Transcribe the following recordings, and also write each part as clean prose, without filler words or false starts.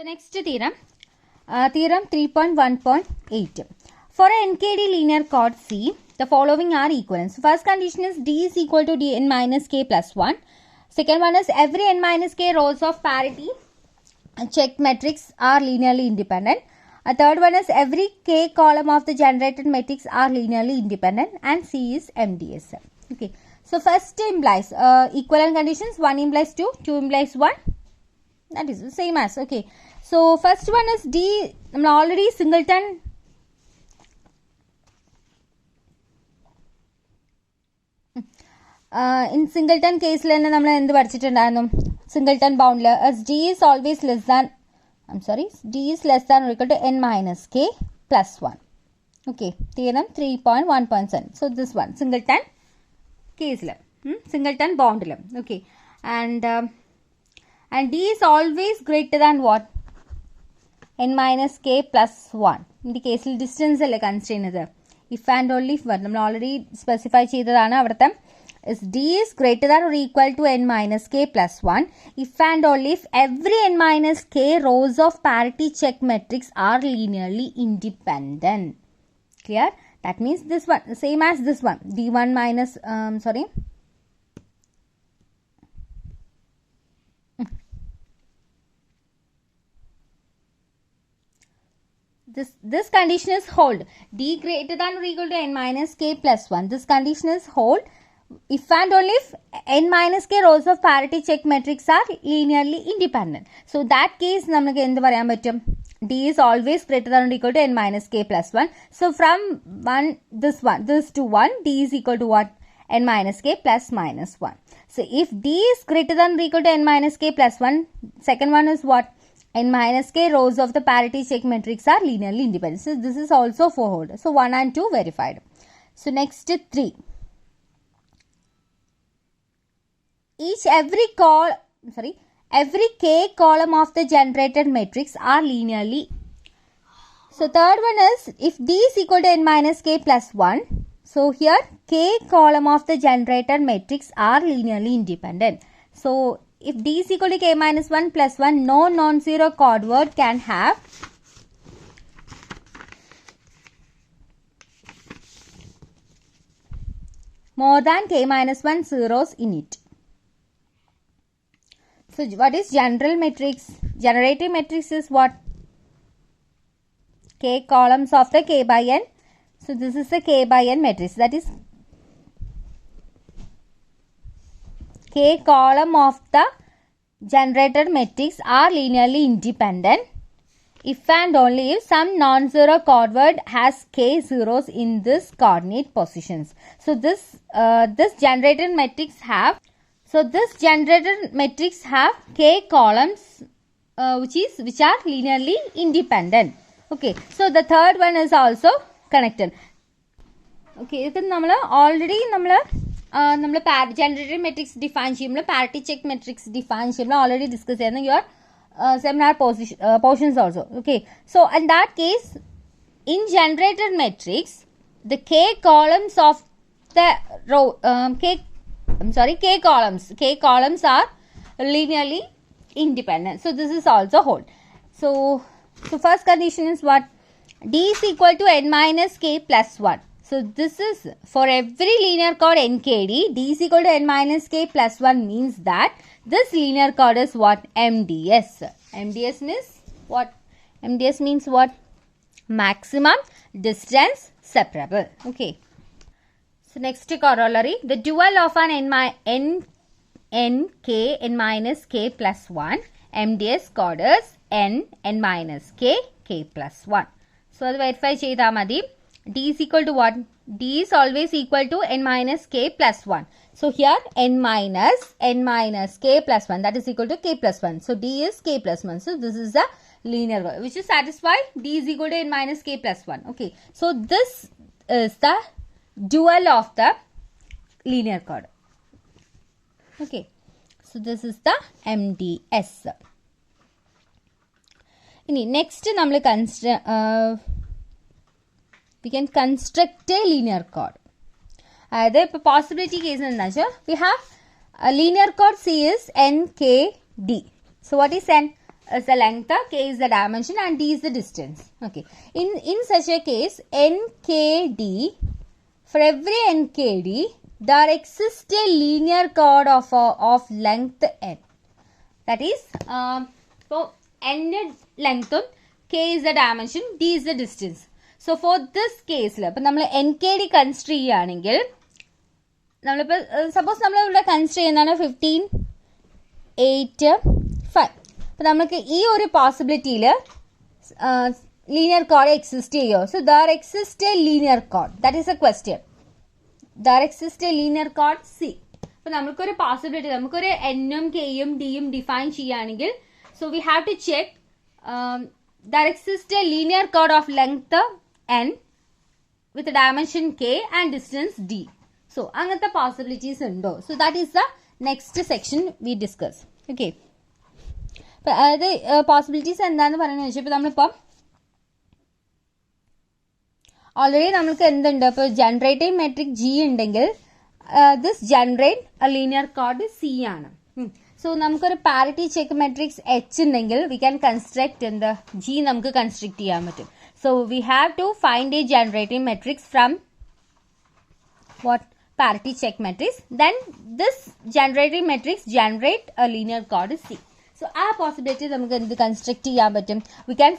So next theorem, theorem 3.1.8. For a NKD linear chord C, the following are equivalent. So first condition is D is equal to Dn minus K plus 1. Second one is every n minus K rows of parity check matrix are linearly independent. A third one is every K column of the generated matrix are linearly independent, and C is MDS. Okay. So first implies equivalent conditions. 1 implies 2, 2 implies 1. That is the same as, okay. So first one is D, already singleton. In singleton case, singleton bound as D is always less than, D is less than or equal to n minus K plus 1. Okay, theorem 3.1.7. So this one, singleton case, singleton bound. Okay, and D is always greater than what? N minus K plus 1. In the case, distance constraint. If and only if, we already specify is D is greater than or equal to n minus K plus 1. If and only if every n minus K rows of parity check matrix are linearly independent. Clear? That means this one, same as this one. D1 minus, This condition is hold. D greater than or equal to n minus K plus 1. This condition is hold if and only if n minus K rows of parity check matrix are linearly independent. So that case, D is always greater than or equal to n minus K plus 1. So from this to 1, D is equal to what? N minus K plus minus 1. So if D is greater than or equal to n minus K plus 1, second one is what? N minus K rows of the parity check matrix are linearly independent. So this is also for hold. So 1 and 2 verified. So next 3. Every K column of the generated matrix are linearly. So third one is if D is equal to n minus K plus 1. So here K column of the generated matrix are linearly independent. So if D is equal to K minus 1 plus 1, no non-zero chord word can have more than K minus 1 zeros in it. So what is general matrix? Generative matrix is what? K columns of the K by N. So this is the K by N matrix. That is K column of the generated matrix are linearly independent if and only if some non-zero chord word has K zeros in this coordinate positions. So this generated matrix have K columns which are linearly independent. Okay, so the third one is also connected. Okay, this is already generated matrix define parity check matrix define already discussed in your seminar portions also. Okay, so in that case, in generated matrix, the K columns of the row K columns are linearly independent. So this is also hold. So first condition is what? D is equal to n minus K plus 1. So this is for every linear chord NKD, D is equal to n minus K plus 1 means that this linear chord is what? MDS. MDS means what? MDS means what? Maximum distance separable. Okay. So next corollary, the dual of an n minus K plus 1 MDS chord is n minus K plus 1. So verify cheyidamadi. D is equal to what? D is always equal to n minus K plus 1. So here n minus K plus 1, that is equal to K plus 1. So D is K plus 1. So this is the linear chord which is satisfied. D is equal to n minus K plus 1. Okay. So this is the dual of the linear chord. Okay. So this is the MDS. Next we can construct a linear chord. The possibility case we have a linear chord C is NKD. So what is N? is the length, k is the dimension, and d is the distance. Okay. In such a case, nkd, for every nkd, there exists a linear chord of length n. That is, for n length, k is the dimension, d is the distance. So for this case, we nkd consider suppose we consider 15, 8, 5. But we possibility linear chord exists. So there exists a linear chord. That is a question. There exists a linear chord C. So we have a possibility. We have n, k, d define. So we have to check there exists a linear chord of length n with a dimension k and distance d. So, angata possibilities undo. So, that is the next section we discuss. Okay. The possibilities and then already generating metric G indengil this generate a linear chord C. So, we parity check matrix H indengil we can construct in the G construct. So, we have to find a generating matrix from what? Parity check matrix. Then this generating matrix generate a linear chord C. So our possibility we construct we can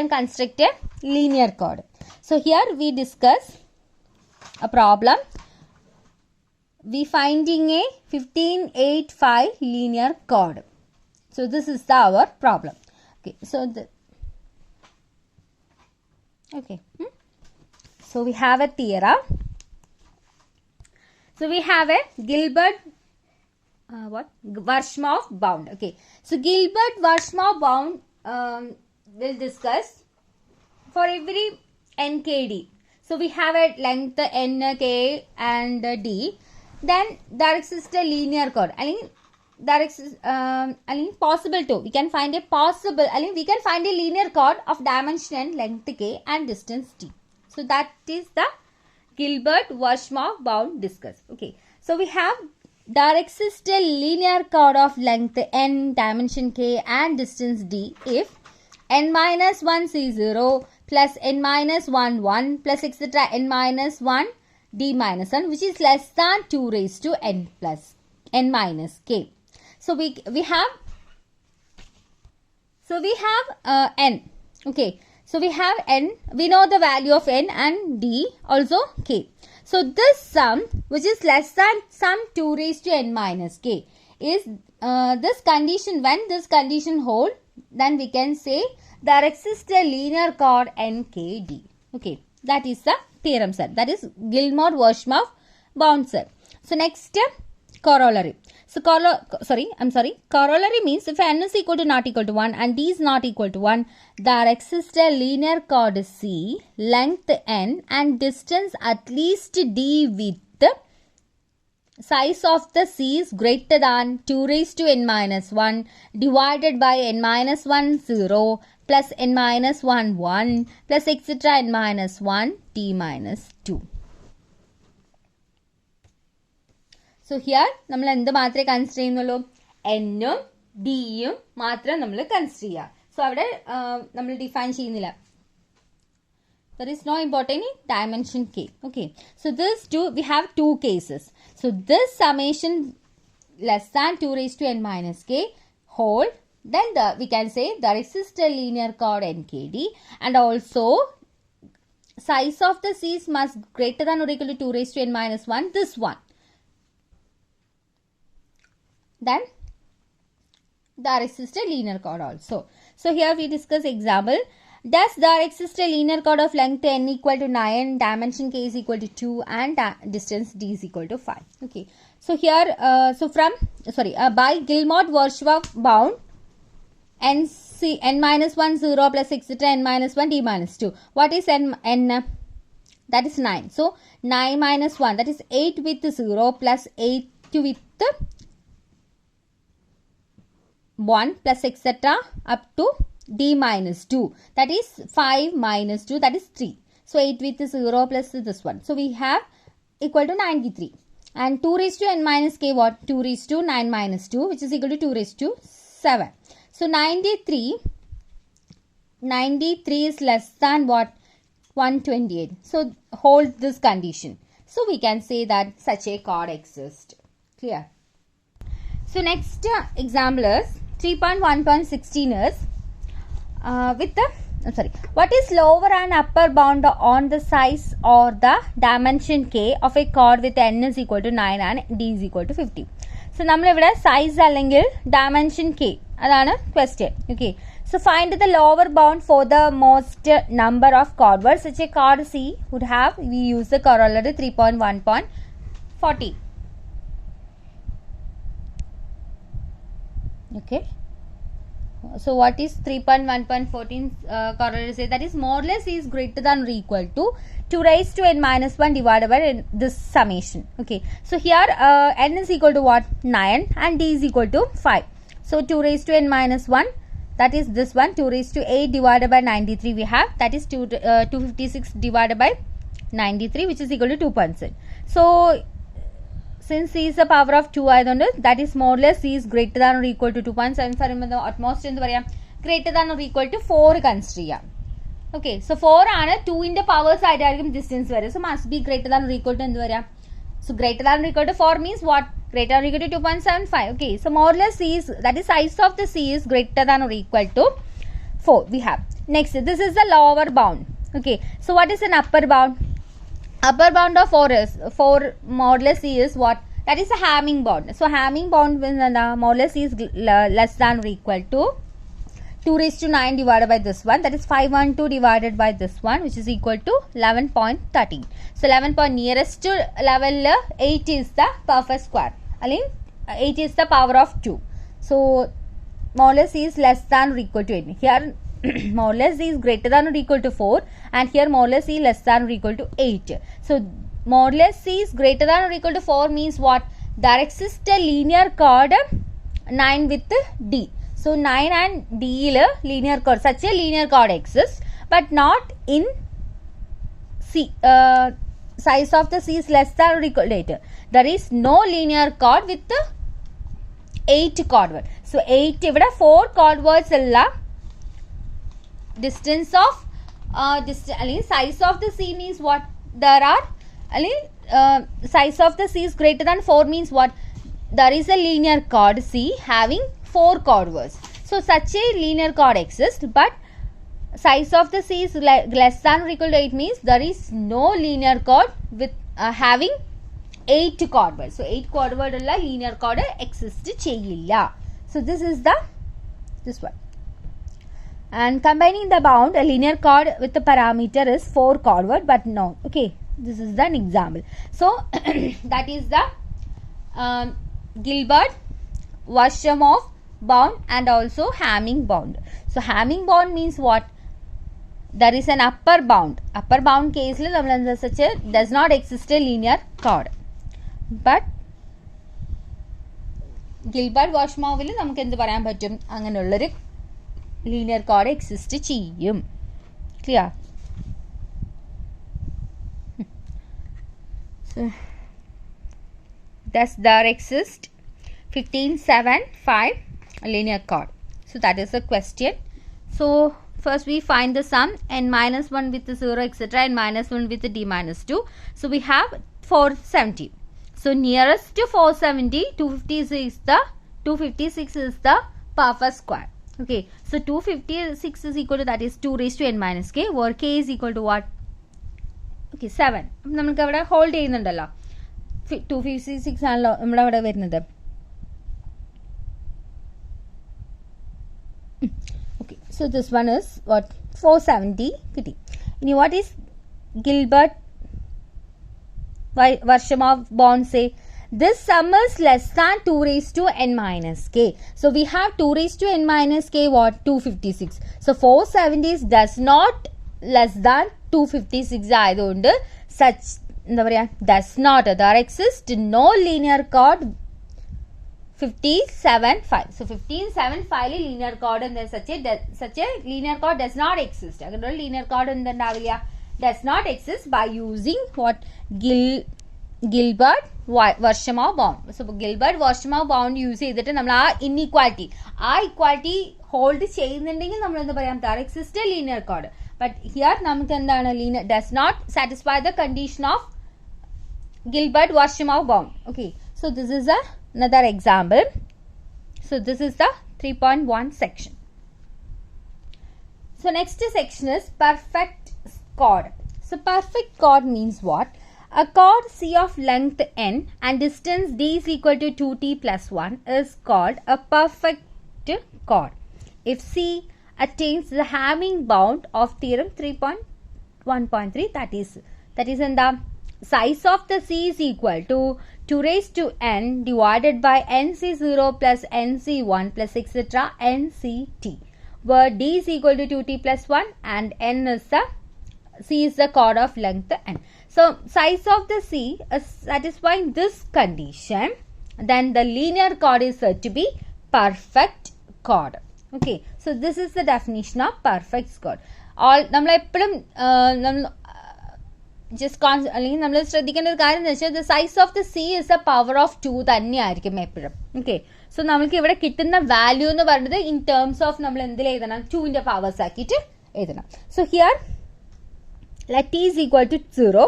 construct a linear chord. So here we discuss a problem. We finding a 15, 8, 5 linear chord. So this is our problem. Okay. So so we have a theorem. So we have a Gilbert-Warshaw bound. Okay. So Gilbert-Warshaw bound will discuss for every nkd. So we have a length n, k and d. Then there exists a linear chord. There exists possible too. We can find a linear chord of dimension length k and distance d. So that is the Gilbert-Warshaw bound discuss. Okay. So we have there exists a linear chord of length n, dimension k and distance d if n minus 1 c0 plus n minus 1 1 plus etc. n minus 1 d minus 1 which is less than 2 raised to n plus n minus k. So we have n. Okay. So we have n, we know the value of n and d, also k. So this sum, which is less than sum 2 raised to n minus k, is this condition. When this condition hold, then we can say there exists a linear chord nkd. Okay, that is the theorem set. That is Gilbert-Warshaw bound set. So next, corollary. So corollary means if n is equal to not equal to 1 and d is not equal to 1, there exists a linear chord C, length n and distance at least d with size of the C is greater than 2 raised to n minus 1 divided by n minus 1 0 plus n minus 1 1 plus etc. n minus 1 d minus 2. So here, we will consider n, d, consider. So, we will define there is no important dimension k. Okay. So, we have two cases. So, this summation less than 2 raised to n minus k hold. Then we can say there exists a linear chord nkd and also size of the C's must greater than or equal to 2 raised to n minus 1. This one. Then there exists a linear chord also. So here we discuss example. Does there exist a linear chord of length n equal to 9, dimension k is equal to 2 and distance d is equal to 5. Okay. So here by Gilbert-Warshaw bound n minus 1 0 plus etc. n minus 1 d minus 2. What is n? That is 9. So 9 minus 1 that is 8 with 0 plus 8 with 1 plus etc. up to d minus 2 that is 5 minus 2 that is 3. So 8 with 0 plus this one. So we have equal to 93 and 2 raised to n minus k what? 2 raised to 9 minus 2 which is equal to 2 raised to 7. So 93 is less than what? 128. So hold this condition. So we can say that such a chord exists. Clear? So next example is 3.1.16 is what is lower and upper bound on the size or the dimension k of a chord with n is equal to 9 and d is equal to 50. So നമ്മൾ ഇവിടെ size അല്ലെങ്കിൽ dimension k അതാണ് question. Okay. So find the lower bound for the most number of chord words. Such a chord C would have, we use the corollary 3.1.40. Okay. So what is 3.1.14 corollary say? That is more or less is greater than or equal to 2 raised to n minus 1 divided by this summation. Okay. So here n is equal to what? 9 and d is equal to 5. So 2 raised to n minus 1, that is this one, 2 raised to 8 divided by 93 we have, that is 256 divided by 93, which is equal to 2%. So since c is the power of 2 ആയതുകൊണ്ട് that is more or less c is greater than or equal to 2.75 at most എന്ത് പറയാം, greater than or equal to 4 consider ചെയ്യാം. Okay, so 4 ആണ് 2 ന്റെ powers ആയിട്ടായിരിക്കും distance വരെ, so must be greater than or equal to എന്ത് പറയാം. So greater than or equal to 4 means what? Greater than or equal to 2.75. Okay, so more or less c is, that is size of the c is greater than or equal to 4 we have. Next, this is the lower bound. Okay, so what is an upper bound? Upper bound of 4 is, 4 more or less c is what? That is a Hamming bound. So Hamming bound when more or less c is less than or equal to 2 raised to 9 divided by this one, that is 512 divided by this one, which is equal to 11.13. So 11 point nearest to level 8 is the perfect square. I mean 8 is the power of 2. So more or less c is less than or equal to 8. Here more or less c is greater than or equal to 4, and here more or less c less than or equal to 8. So more or less c is greater than or equal to 4 means what? There exists a linear chord 9 with d. So 9 and d linear chord, such a linear chord exists, but not in c. Size of the c is less than or equal to 8. There is no linear chord with 8 chord word. So 8 ഇവിടെ 4 chord words ഉള്ള distance of size of the c means what? There are size of the c is greater than 4 means what? There is a linear chord c having 4 chord words. So such a linear chord exists, but size of the c is less than or equal to 8 means there is no linear chord with having 8 chord words. So 8 chord word ulla linear chord exist cheyilla. So this is this one. And combining the bound, a linear chord with the parameter is 4 chord word, but no. Okay, this is an example. So that is the Gilbert, Warshamov bound and also Hamming bound. So Hamming bound means what? There is an upper bound. Upper bound case such a does not exist a linear chord. But Gilbert, Warshamov നമുക്ക് എന്ത് പറയാൻ പറ്റും? അങ്ങനെയുള്ളൊരു linear chord exist ചെയ്യും. Clear? So thus there exist 15, 7, 5 linear chord. So that is the question. So first we find the sum n minus 1 with 0 etc. n minus 1 with d minus 2. So we have 470. So nearest to 470, 256 is the perfect square. Okay, so 256 is equal to, that is 2 raised to n minus k, where k is equal to what? Okay, 7. നമുക്ക് അവിടെ hold ചെയ്യുന്നുണ്ടല്ലോ, 256 ആണല്ലോ നമ്മുടെ അവിടെ വരുന്നത്. Okay, so this one is what? 470 കിട്ടി. ഇനി what is Gilbert, Warshamov bound say? This sum is less than 2 raised to n minus k. So we have 2 raised to n minus k what? 256. So 470 does not less than 256 ആയതുകൊണ്ട് such എന്താ പറയാ, does not, there exists no linear chord 1575. So 1575 linear chord and such a linear chord does not exist. അങ്ങനെ linear chord എന്തുണ്ടാവില്ല, does not exist by using what? Gilbert-Warshaw bound. So Gilbert-Warshaw bound use ചെയ്തിട്ട് നമ്മൾ ആ equality hold ചെയ്യുന്നുണ്ടെങ്കിൽ നമ്മൾ എന്താ പറയാം, that exist a linear code. But here നമുക്ക് എന്താണ്, linear does not satisfy the condition of Gilbert-Warshaw bound. Okay, so this is another example. So this is the 3.1 section. So next section is perfect chord. So perfect chord means what? A chord C of length n and distance d is equal to 2t plus 1 is called a perfect chord if C attains the Hamming bound of theorem 3.1.3, that is in the size of the C is equal to 2 raised to n divided by nc0 plus nc1 plus etc nct, where d is equal to 2t plus 1 and n is the C is the chord of length n. So size of the C is satisfying this condition, then the linear chord is said to be perfect chord. Okay, so this is the definition of perfect chord. All നമ്മൾ എപ്പോഴും അല്ലെങ്കിൽ നമ്മൾ ശ്രദ്ധിക്കേണ്ട ഒരു കാര്യം എന്ന് വെച്ചാൽ the size of the C is the power of 2 തന്നെയായിരിക്കും എപ്പോഴും. ഓക്കെ, സോ നമുക്ക് ഇവിടെ കിട്ടുന്ന വാല്യൂ എന്ന് പറയുന്നത് ഇൻ ടേംസ് ഓഫ് നമ്മൾ എന്തിൽ എഴുതണം, 2ന്റെ പവേഴ്സ് ആക്കിയിട്ട് എഴുതണം. So here let t is equal to 0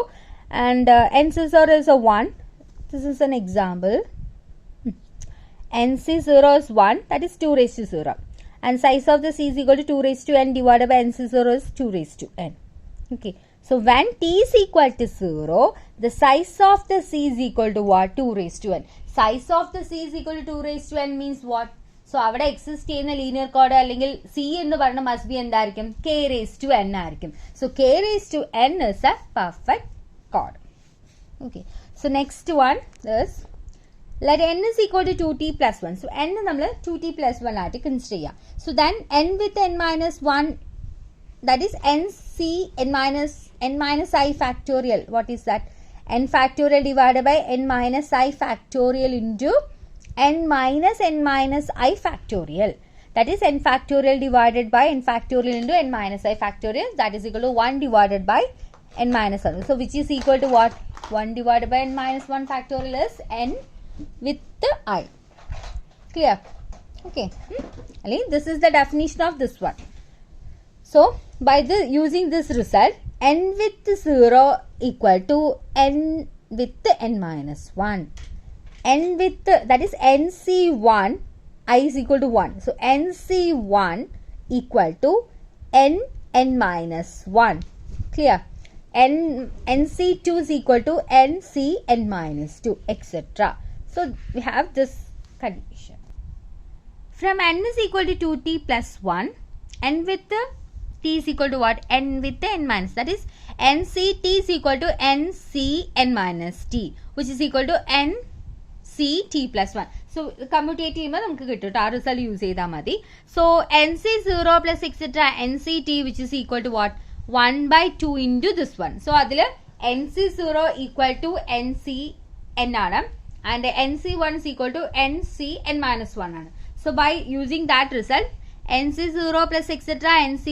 and nc0 is a 1. This is an example. nc0 is 1, that is 2 raised to 0, and size of the C is equal to 2 raised to n divided by nc0 is 2 raised to n. Okay, so when t is equal to 0, the size of the C is equal to what? 2 raised to n. Size of the C is equal to 2 raised to n means what? So അവിടെ exist ചെയ്യുന്ന linear code അല്ലെങ്കിൽ C എന്ന് പറഞ്ഞ must be എന്തായിരിക്കും, K raise to N ആയിരിക്കും. So K raise to N is a perfect code. Okay, so next one is let n is equal to 2t plus 1. So n നമ്മൾ 2t plus 1 ആയിട്ട് consider ചെയ്യാം. So then n with n minus 1, that is n minus i factorial. What is that? n factorial divided by n minus i factorial into n minus I factorial. That is n factorial divided by n factorial into n minus I factorial. That is equal to 1 divided by n minus 1. So which is equal to what? 1 divided by n minus 1 factorial is n with the I. Clear? Okay. This is the definition of this one. So by using this result, n with 0 equal to n with n minus 1. n with that is nc1 I is equal to 1. So nc1 equal to n minus 1. Clear? nc2 is equal to n minus 2, etc. So we have this condition. From n is equal to 2t plus 1, n with t is equal to what? n with n minus, that is nct is equal to ncn minus t, which is equal to nct plus 1. So commutative ചെയ്യുമ്പോൾ നമുക്ക് കിട്ടും ആ result use ചെയ്താൽ മതി. So nc0 plus etc nct which is equal to what? 1 by 2 into this one. So അതിൽ nc0 equal to ncn ആണ് and nc1 is equal to ncn minus 1 ആണ്. So by using that result, nc0 plus etc nct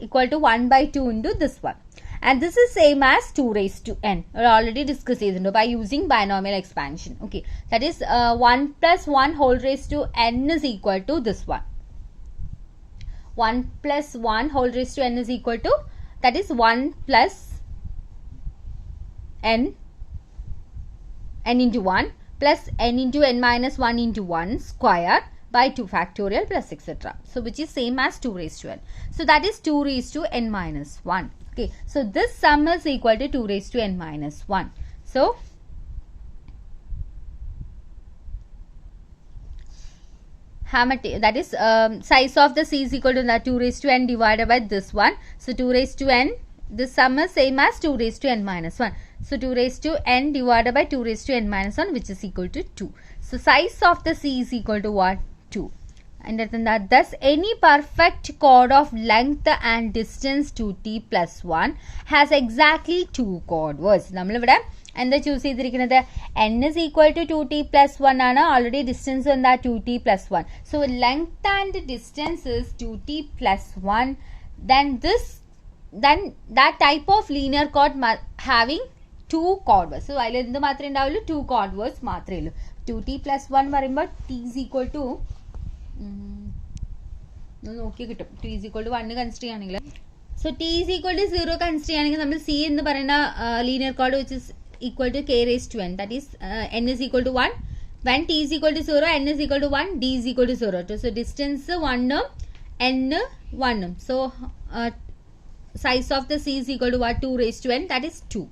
equal to 1 by 2 into this one. And this is same as 2 raised to n. We already discussed it by using binomial expansion. Okay, that is 1 plus 1 whole raised to n is equal to this one. 1 plus 1 whole raised to n is equal to, that is 1 plus n into 1 plus n into n minus 1 into 1 square by 2 factorial plus etc. So which is same as 2 raised to n. So that is 2 raised to n minus 1. Okay, so this sum is equal to 2 raised to n minus 1. So that is size of the C is equal to that 2 raised to n divided by this one. So 2 raised to n, this sum is same as 2 raised to n minus 1. So 2 raised to n divided by 2 raised to n minus 1, which is equal to 2. So size of the C is equal to what? 2. And that thus any perfect chord of length and distance 2t plus 1 has exactly 2 chord words. നമ്മൾ ഇവിടെ എന്താ choose ചെയ്തിരിക്കുന്നത്? n is equal to 2t plus 1 ആണ്. Already distance എന്താ? 2t plus 1. So length and distance is 2t plus 1. Then that type of linear chord having 2 chord words. So അതിൽ എന്ത് മാത്രമേ ഉണ്ടാവുള്ളൂ? 2 chord words മാത്രമേ ഉള്ളൂ. 2t plus 1 പറയുമ്പോൾ t is equal to നോക്കി കിട്ടും. t is equal to 1 consider ചെയ്യുകയാണെങ്കിൽ, so t is equal to 0 consider ചെയ്യുകയാണെങ്കിൽ നമ്മൾ c എന്ന് പറയുന്ന linear code which is equal to k raised to n, that is n is equal to 1. When t is equal to 0, n is equal to 1, d is equal to 0. So distance 1 n 1. So size of the c is equal to what? 2 raised to n, that is 2.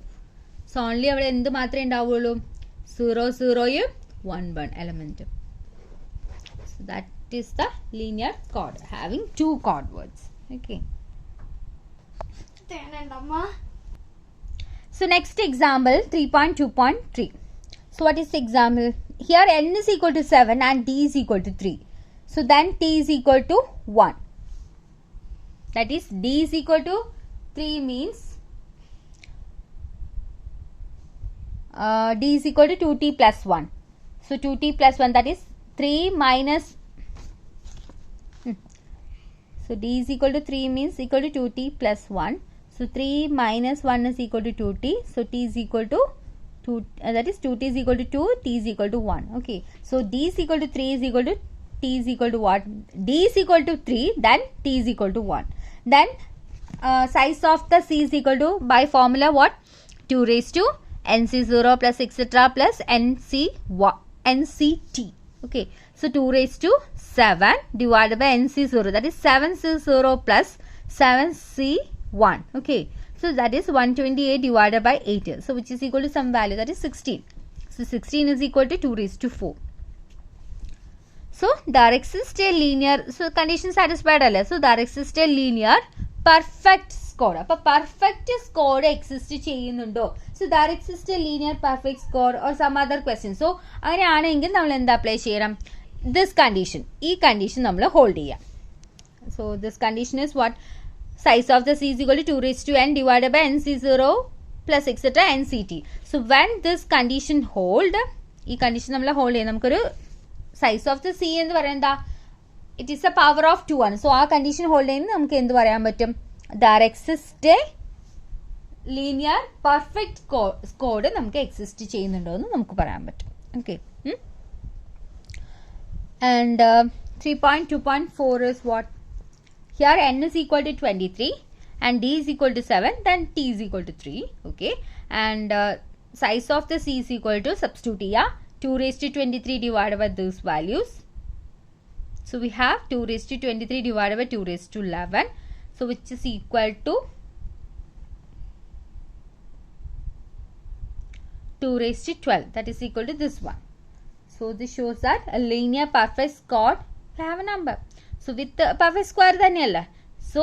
So only അവിടെ എന്ത് മാത്രമേ ഉണ്ടാവുള്ളൂ? 0 0 1 1 element. So that is the linear chord having 2 chord words. Okay. So next example 3.2.3. So what is the example? Here n is equal to 7 and d is equal to 3. So then t is equal to 1. That is d is equal to 3 means d is equal to 2t plus 1. So 2t plus 1, that is 3 minus so d is equal to 3 means equal to 2t plus 1. So 3 minus 1 is equal to 2t. So t is equal to 2, that is 2t is equal to 2, t is equal to 1. Okay. So d is equal to 3 is equal to t is equal to what? D is equal to 3, then t is equal to 1. Then size of the c is equal to, by formula what? 2 raised to nc0 plus etc plus nct. Okay. So 2 raised to 7 divided by nc0, that is 7c0 plus 7c1. Okay. So that is 128 divided by 8. So which is equal to some value, that is 16. So 16 is equal to 2 raised to 4. So there exists a linear, so condition satisfied alle. So there exists a linear perfect score. Appo perfect score exist cheyyunnundo. So there exists a linear perfect score or some other question. So അങ്ങനെയാണെങ്കിൽ നമ്മൾ എന്താ apply ചെയ്യണം? This condition, ഈ condition നമ്മൾ hold ചെയ്യാം. So this condition is what? Size of the c is equal to 2 raised to n divided by nc0 plus etc nct. So when this condition hold, ഈ condition നമ്മൾ hold ചെയ്യാം, നമുക്കൊരു size of the c എന്ന് പറയുന്നത് it is a power of 2 ആണ്. So ആ condition hold ചെയ്യുന്നത് നമുക്ക് എന്ത് പറയാൻ പറ്റും? There exists a linear perfect chord നമുക്ക് എക്സിസ്റ്റ് ചെയ്യുന്നുണ്ടോ എന്ന് നമുക്ക് പറയാൻ പറ്റും. Okay. And 3.2.4 is what? Here n is equal to 23 and d is equal to 7, then t is equal to 3. Okay. And size of the c is equal to, substitute here, 2 raised to 23 divided by these values. So we have 2 raised to 23 divided by 2 raised to 11. So which is equal to 2 raised to 12. That is equal to this one. So this shows that a linear perfect chord have a number. So with the perfect square thaniyalla. So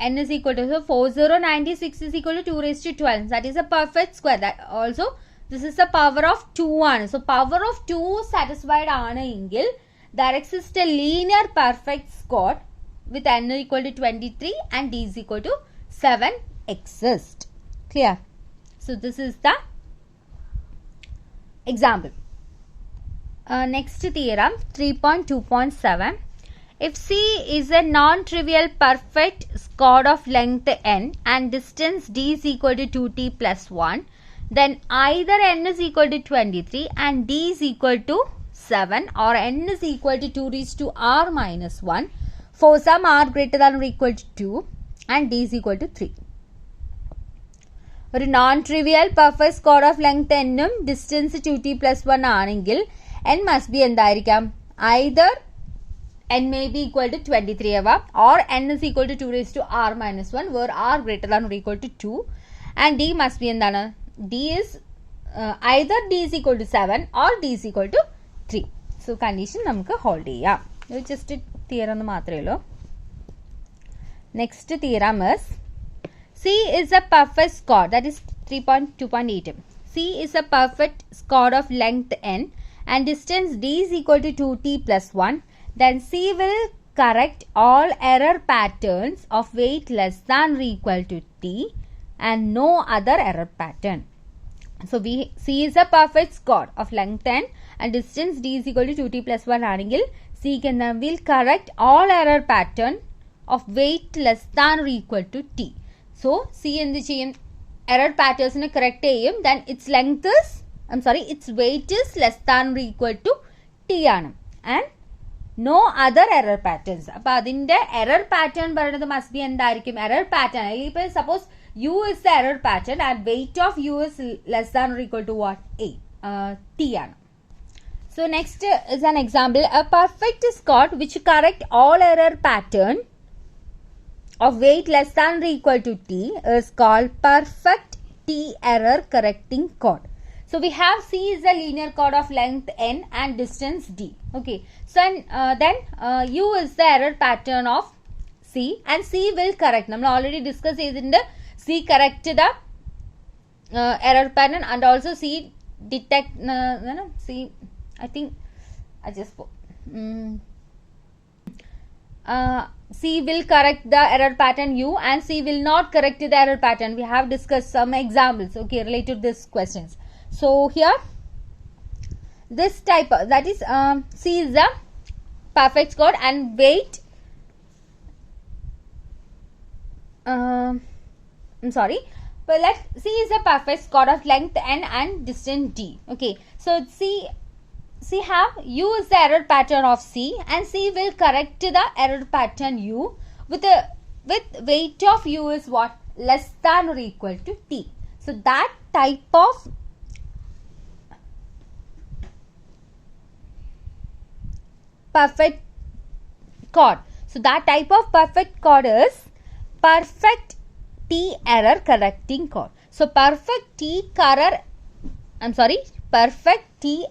n is equal to, so 4096 is equal to 2 raised to 12. That is a perfect square. That also this is the power of 2 ആണ്. So power of 2 satisfied ആണെങ്കിൽ there exists a linear perfect chord with n equal to 23 and d is equal to 7 exist. Clear? So this is the example. Next theorem 3.2.7. If c is a non-trivial perfect chord of length n and distance d is equal to 2t plus 1, then either n is equal to 23 and d is equal to 7 or n is equal to 2 raised to r minus 1 for some r greater than or equal to 2 and d is equal to 3. ഒരു non trivial perfect squad of length എന്നും distance 2t plus 1 ആണെങ്കിൽ n must be എന്തായിരിക്കാം? either n may be equal to 23 ആവാം or n is equal to 2 raised to r minus 1 where r greater than or equal to 2 and d must be എന്താണ്? d is either d is equal to 7 or d is equal to 3. So condition നമുക്ക് hold ചെയ്യാം. Just theorem മാത്രമേ ഉള്ളൂ. Next theorem is C is a perfect chord, that is 3.2.8. C is a perfect chord of length n and distance d is equal to 2t plus 1. Then C will correct all error patterns of weight less than or equal to t and no other error pattern. So C is a perfect chord of length n and distance d is equal to 2t plus 1 ആണെങ്കിൽ C will correct all error pattern of weight less than or equal to t. So C എന്ത് ചെയ്യും? error patterns correct ചെയ്യും, then its length is, its weight is less than or equal to t ആണ്. And no other error patterns. അപ്പോൾ അതിൻ്റെ error pattern പറയുന്നത് must be എന്തായിരിക്കും? Error pattern. ഇപ്പോൾ suppose u is the error pattern and weight of u is less than or equal to what? T ആണ്. So next is an example. A perfect chord which correct all error pattern of weight less than or equal to t is called perfect t error correcting chord. So we have C is a linear chord of length n and distance d. Okay. So then U is the error pattern of C and C will correct. We already discussed this. C correct the error pattern and also C detect. C, I think I just C will correct the error pattern U and C will not correct the error pattern. We have discussed some examples, okay, related to these questions. So here this type that is C is the perfect chord and weight but let C is a perfect chord of length n and distance d. Okay, so C have U is the error pattern of C and C will correct the error pattern U with weight of U is what? Less than or equal to t. So that type of perfect chord. So that type of perfect chord is perfect t error correcting chord. So perfect t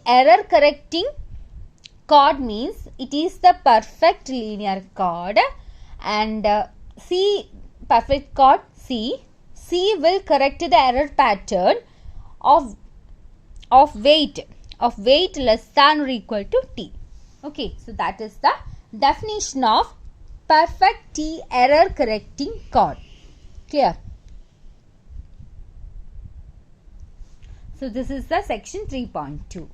error correcting chord means it is the perfect linear chord and C perfect chord C will correct the error pattern of weight less than or equal to t. Okay, so that is the definition of perfect t error correcting chord. Clear? So this is the section 3.2.